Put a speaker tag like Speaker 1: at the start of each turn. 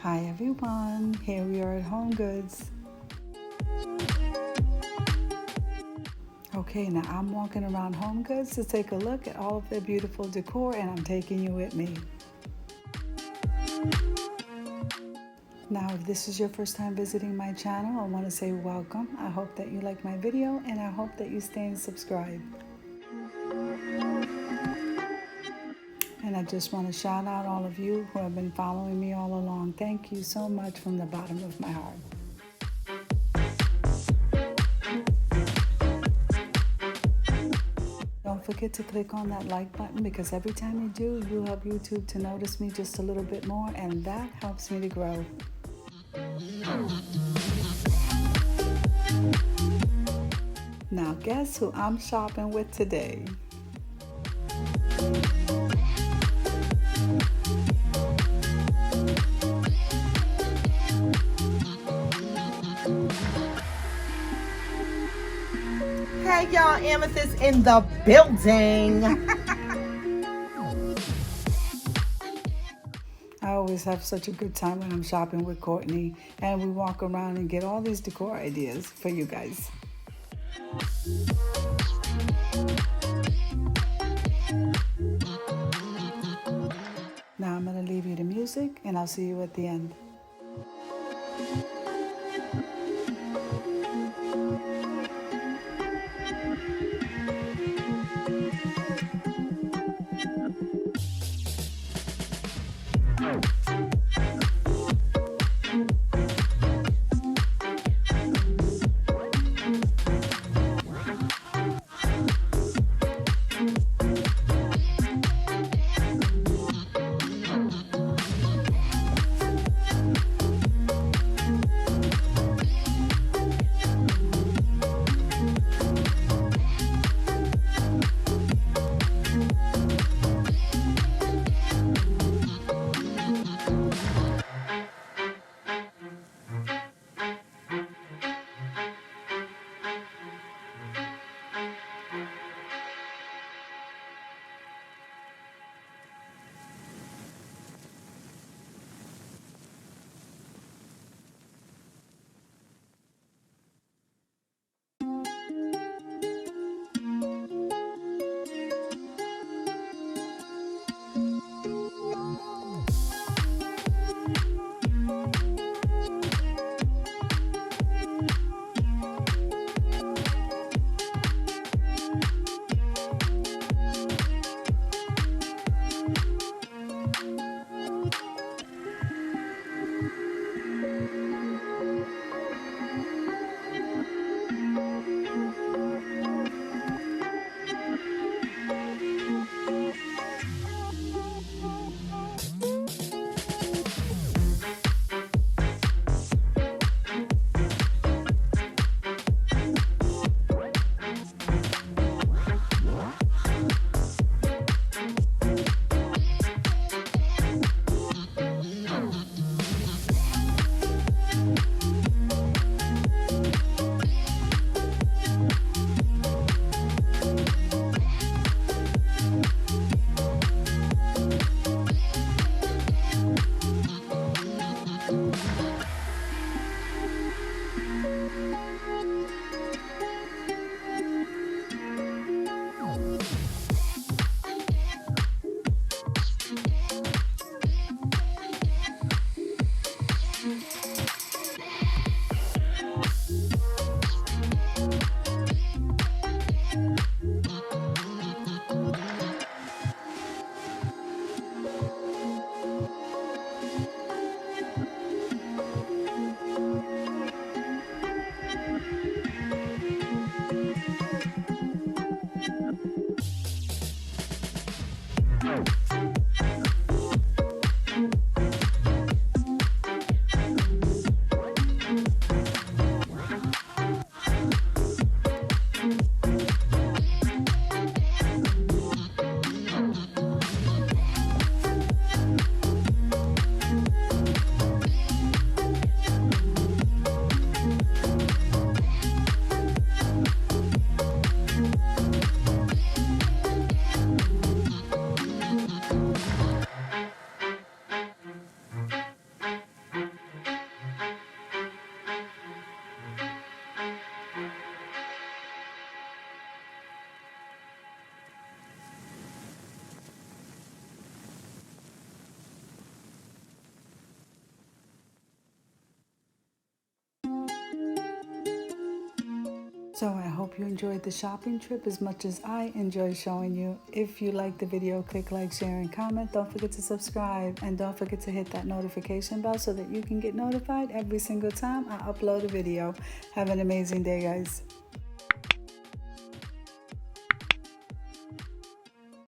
Speaker 1: Hi everyone, here we are at Home Goods. Okay, now I'm walking around Home Goods to take a look at all of their beautiful decor, and I'm taking you with me. Now, if this is your first time visiting my channel, I want to say welcome. I hope that you like my video, and I hope that you stay and subscribe. And I just want to shout out all of you who have been following me all along. Thank you so much from the bottom of my heart. Don't forget to click on that like button, because every time you do, you help YouTube to notice me just a little bit more, and that helps me to grow. Now guess who I'm shopping with today?
Speaker 2: Hey y'all, Amethyst in the building.
Speaker 1: I always have such a good time when I'm shopping with Courtney, and we walk around and get all these decor ideas for you guys. Now I'm going to leave you to music, and I'll see you at the end. So I hope you enjoyed the shopping trip as much as I enjoy showing you. If you liked the video, click like, share, and comment. Don't forget to subscribe, and don't forget to hit that notification bell so that you can get notified every single time I upload a video. Have an amazing day, guys.